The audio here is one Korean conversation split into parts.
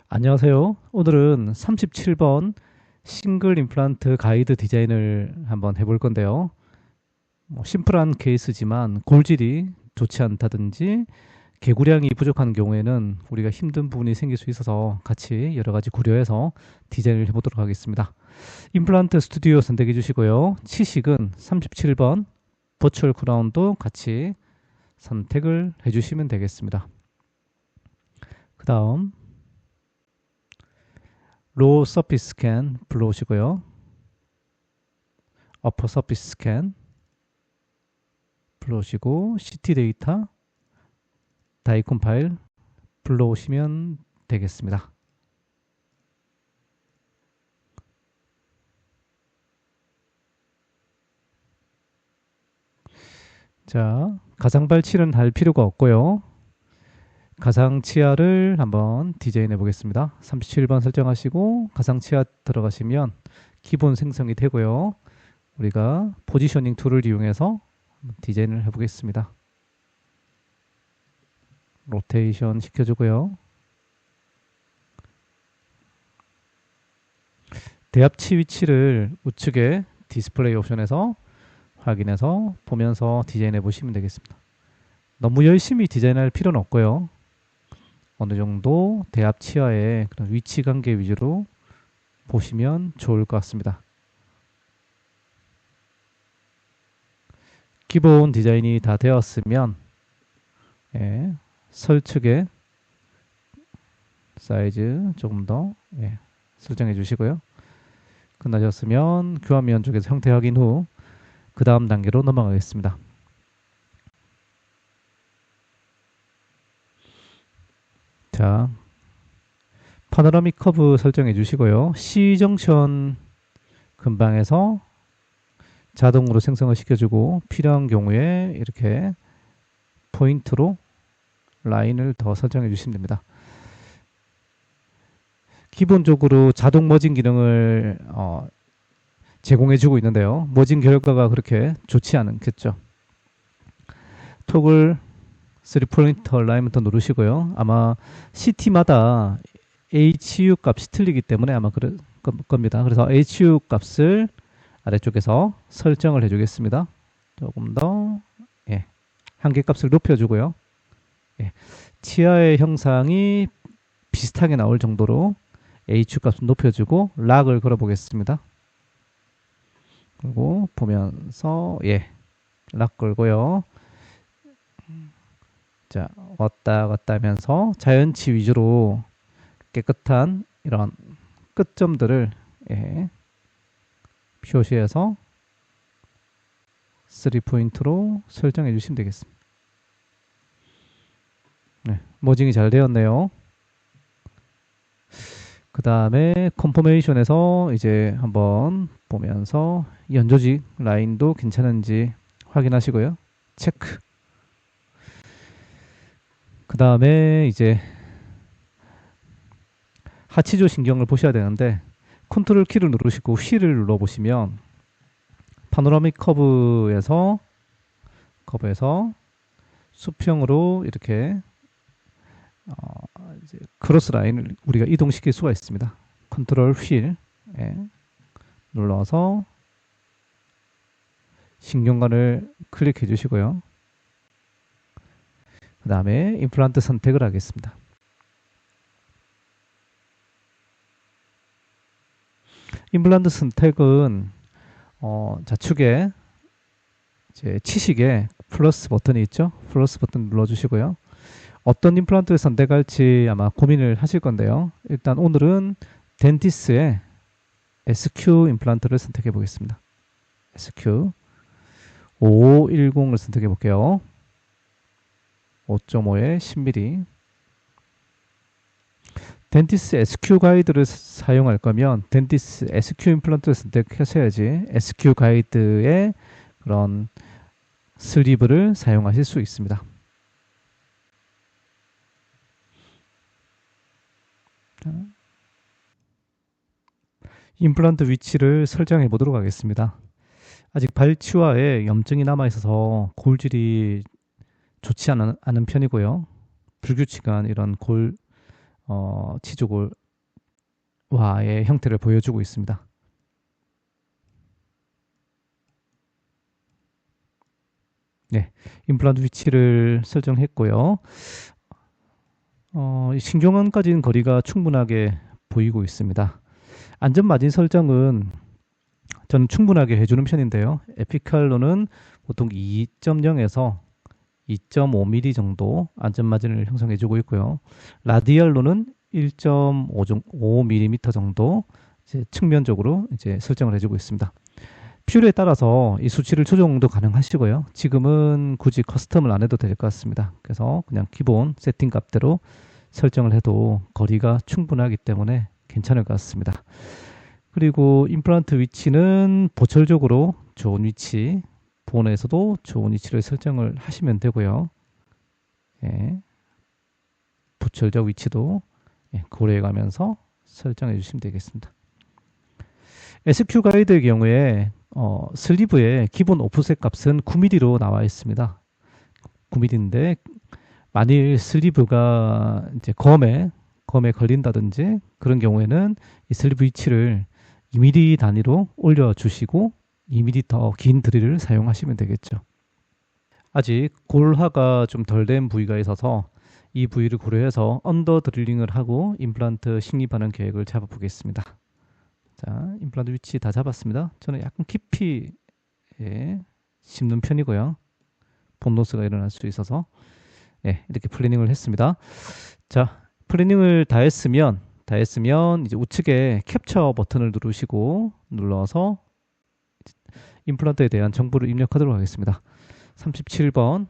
안녕하세요. 오늘은 37번 싱글 임플란트 가이드 디자인을 한번 해볼 건데요. 심플한 케이스지만 골질이 좋지 않다든지 개구량이 부족한 경우에는 우리가 힘든 부분이 생길 수 있어서 같이 여러 가지 고려해서 디자인을 해보도록 하겠습니다. 임플란트 스튜디오 선택해 주시고요. 치식은 37번 버추얼 크라운도 같이 선택을 해주시면 되겠습니다. 그 다음 로우 서피스 스캔 불러오시고요. 어퍼 서피스 스캔 불러오시고 CT 데이터 다이콘 파일 불러오시면 되겠습니다. 자, 가상 발칠은 할 필요가 없고요. 가상 치아를 한번 디자인해 보겠습니다. 37번 설정하시고 가상 치아 들어가시면 기본 생성이 되고요. 우리가 포지셔닝 툴을 이용해서 디자인을 해 보겠습니다. 로테이션 시켜주고요. 대합치 위치를 우측에 디스플레이 옵션에서 확인해서 보면서 디자인해 보시면 되겠습니다. 너무 열심히 디자인할 필요는 없고요. 어느 정도 대합 치아의 그런 위치 관계 위주로 보시면 좋을 것 같습니다. 기본 디자인이 다 되었으면 설측의 사이즈 조금 더 설정해 주시고요. 끝나셨으면 교환면 쪽에서 형태 확인 후 그 다음 단계로 넘어가겠습니다. 자, 파노라믹 커브 설정해 주시고요. C정션 근방에서 자동으로 생성을 시켜주고 필요한 경우에 이렇게 포인트로 라인을 더 설정해 주시면 됩니다. 기본적으로 자동 머징 기능을 제공해 주고 있는데요. 머징 결과가 그렇게 좋지 않겠죠. 톡을 3포인트 얼라이먼트 누르시고요. 아마 CT마다 HU 값이 틀리기 때문에 아마 그럴 겁니다. 그래서 HU 값을 아래쪽에서 설정을 해주겠습니다. 조금 더 한계값을 높여주고요. 치아의 형상이 비슷하게 나올 정도로 HU 값을 높여주고 락을 걸어 보겠습니다. 그리고 보면서 락 걸고요. 자, 왔다 갔다 하면서 자연치 위주로 깨끗한 이런 끝점들을 표시해서 3포인트로 설정해 주시면 되겠습니다. 머징이 잘 되었네요. 그 다음에 컨포메이션에서 이제 한번 보면서 연조직 라인도 괜찮은지 확인하시고요. 체크. 그 다음에 이제 하치조 신경을 보셔야 되는데 컨트롤 키를 누르시고 휠을 눌러보시면 파노라믹 커브에서 수평으로 이렇게 이제 크로스 라인을 우리가 이동시킬 수가 있습니다. 컨트롤 휠 눌러서 신경관을 클릭해 주시고요. 그 다음에 임플란트 선택을 하겠습니다. 임플란트 선택은 좌측에 이제 치식에 플러스 버튼이 있죠. 플러스 버튼 눌러주시고요. 어떤 임플란트를 선택할지 아마 고민을 하실 건데요. 일단 오늘은 덴티스의 SQ 임플란트를 선택해 보겠습니다. SQ 5510을 선택해 볼게요. 5.5에 10mm. 덴티스 SQ 가이드를 사용할 거면 덴티스 SQ 임플란트를 선택하셔야지 SQ 가이드의 그런 슬리브를 사용하실 수 있습니다. 임플란트 위치를 설정해 보도록 하겠습니다. 아직 발치와에 염증이 남아 있어서 골질이 좋지 않은 편이고요. 불규칙한 이런 치조골화의 형태를 보여주고 있습니다. 네, 임플란트 위치를 설정했고요. 신경원까지는 거리가 충분하게 보이고 있습니다. 안전마진 설정은 저는 충분하게 해주는 편인데요. 에피칼로는 보통 2.0에서 2.5mm 정도 안전마진을 형성해주고 있고요. 라디알로는 1.5mm 정도 이제 측면적으로 이제 설정을 해주고 있습니다. 필요에 따라서 이 수치를 조정도 가능하시고요. 지금은 굳이 커스텀을 안 해도 될 것 같습니다. 그래서 그냥 기본 세팅 값대로 설정을 해도 거리가 충분하기 때문에 괜찮을 것 같습니다. 그리고 임플란트 위치는 보철적으로 좋은 위치, 본에서도 좋은 위치를 설정을 하시면 되고요. 예, 보철적 위치도 고려해 가면서 설정해 주시면 되겠습니다. SQ 가이드의 경우에 슬리브의 기본 오프셋 값은 9mm로 나와 있습니다. 9mm인데 만일 슬리브가 이제 검에 걸린다든지 그런 경우에는 이 슬리브 위치를 2mm 단위로 올려주시고 2mm 더 긴 드릴을 사용하시면 되겠죠. 아직 골화가 좀 덜 된 부위가 있어서 이 부위를 고려해서 언더 드릴링을 하고 임플란트 식립하는 계획을 잡아보겠습니다. 자, 임플란트 위치 다 잡았습니다. 저는 약간 깊이 심는 편이고요. 본노스가 일어날 수 있어서 이렇게 플래닝을 했습니다. 자, 플래닝을 다 했으면 이제 우측에 캡처 버튼을 눌러서 임플란트에 대한 정보를 입력하도록 하겠습니다. 37번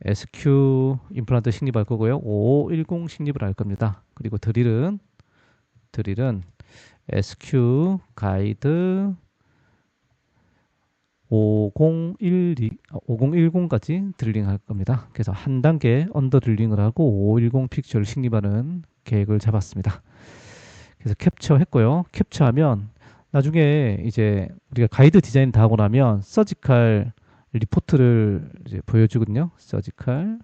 SQ 임플란트 식립할 거고요. 5510 식립을 할 겁니다. 그리고 드릴은 SQ 가이드 5010까지 드릴링 할 겁니다. 그래서 한 단계 언더 드릴링을 하고 5510 픽처를 식립하는 계획을 잡았습니다. 그래서 캡처했고요. 캡처하면 나중에 이제 우리가 가이드 디자인 다 하고 나면 서지컬 리포트를 이제 보여주거든요. 서지컬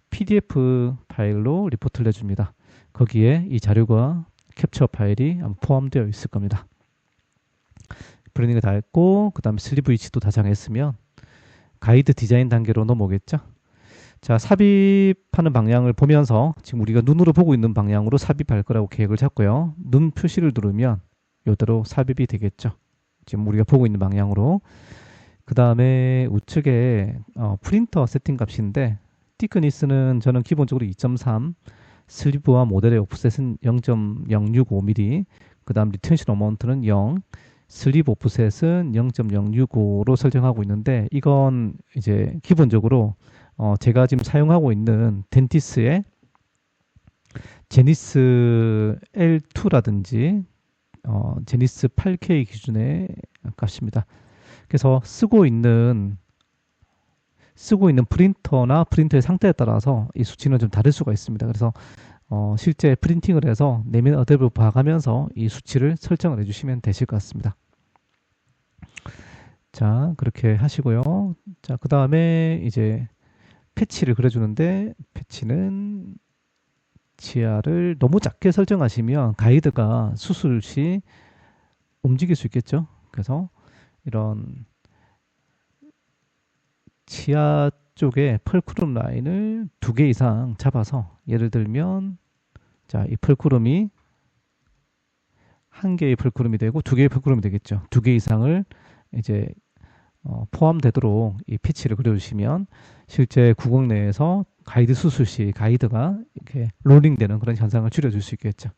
PDF 파일로 리포트를 해줍니다. 거기에 이 자료가 캡처 파일이 포함되어 있을 겁니다. 플래닝을 다 했고 그 다음에 슬리브 위치도 다 정했으면 가이드 디자인 단계로 넘어오겠죠. 자, 삽입하는 방향을 보면서 지금 우리가 눈으로 보고 있는 방향으로 삽입할 거라고 계획을 잡고요. 눈 표시를 누르면 이대로 삽입이 되겠죠. 지금 우리가 보고 있는 방향으로. 그 다음에 우측에 프린터 세팅 값인데 티크니스는 저는 기본적으로 2.3, 슬리브와 모델의 오프셋은 0.065mm, 그 다음 리텐션 어마운트는 0, 슬리브 오프셋은 0.065로 설정하고 있는데 이건 이제 기본적으로 제가 지금 사용하고 있는 덴티스의 제니스 L2라든지 제니스 8K 기준의 값입니다. 그래서 쓰고 있는 프린터나 프린터의 상태에 따라서 이 수치는 좀 다를 수가 있습니다. 그래서 실제 프린팅을 해서 내면 어댑을 봐가면서 이 수치를 설정을 해주시면 되실 것 같습니다. 자, 그렇게 하시고요. 자, 그 다음에 이제 패치를 그려주는데 패치는 지하를 너무 작게 설정하시면 가이드가 수술 시 움직일 수 있겠죠. 그래서 이런 지하 쪽에 펄크룸 라인을 2개 이상 잡아서 예를 들면 자, 이 펄크룸이 1개의 펄크룸이 되고 2개의 펄크룸이 되겠죠. 2개 이상을 이제 포함되도록 이 패치를 그려주시면 실제 구강 내에서 가이드 수술 시 가이드가 이렇게 롤링되는 그런 현상을 줄여줄 수 있겠죠.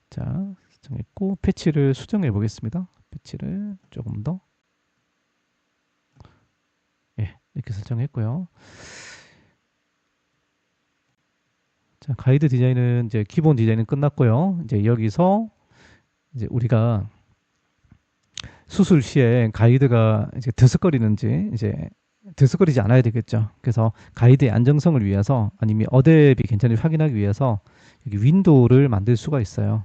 자, 설정했고 패치를 수정해 보겠습니다. 패치를 조금 더 이렇게 설정했고요. 자, 가이드 디자인은 이제 기본 디자인은 끝났고요. 이제 여기서 이제 우리가 수술 시에 가이드가 이제 들썩거리는지 이제 들썩거리지 않아야 되겠죠. 그래서 가이드의 안정성을 위해서 아니면 어댑이 괜찮은지 확인하기 위해서 여기 윈도우를 만들 수가 있어요.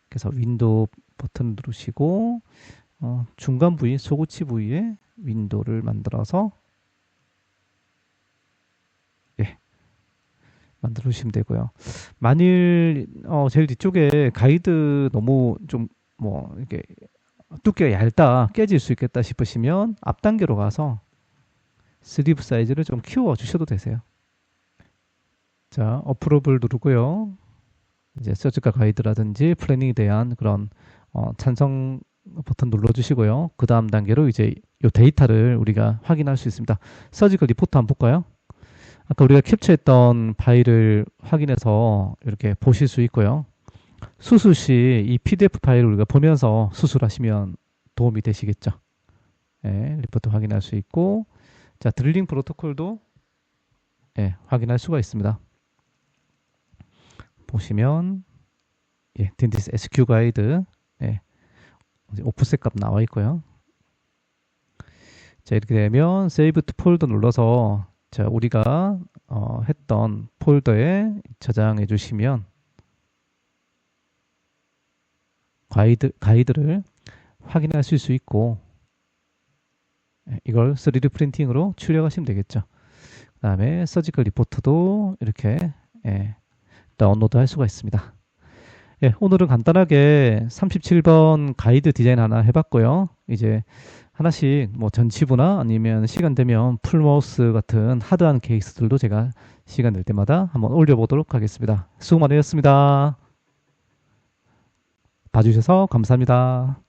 그래서 윈도우 버튼 누르시고 중간 부위, 소구치 부위에 윈도우를 만들어서 만들어 주시면 되고요. 만일 제일 뒤쪽에 가이드 너무 좀 뭐 이렇게 두께가 얇다, 깨질 수 있겠다 싶으시면 앞 단계로 가서 슬리브 사이즈를 좀 키워 주셔도 되세요. 자, 어프로브를 누르고요. 이제 서지컬 가이드라든지 플래닝에 대한 그런 찬성 버튼 눌러주시고요. 그 다음 단계로 이제 이 데이터를 우리가 확인할 수 있습니다. 서지컬 리포트 한번 볼까요? 아까 우리가 캡처했던 파일을 확인해서 이렇게 보실 수 있고요. 수술 시 이 PDF 파일을 우리가 보면서 수술하시면 도움이 되시겠죠. 예, 리포트 확인할 수 있고, 자, 드릴링 프로토콜도 예, 확인할 수가 있습니다. 보시면 예, 딘디스 SQ 가이드 예, 오프셋 값 나와 있고요. 자, 이렇게 되면 세이브 투 폴더 눌러서 자, 우리가 했던 폴더에 저장해 주시면 가이드를 확인하실 수 있고 이걸 3D 프린팅으로 출력하시면 되겠죠. 그 다음에 서지컬 리포트도 이렇게 다운로드 할 수가 있습니다. 예, 오늘은 간단하게 37번 가이드 디자인 하나 해봤고요. 이제 하나씩 뭐 전치부나 아니면 시간 되면 풀마우스 같은 하드한 케이스들도 제가 시간 될 때마다 한번 올려보도록 하겠습니다. 수고 많으셨습니다. 봐주셔서 감사합니다.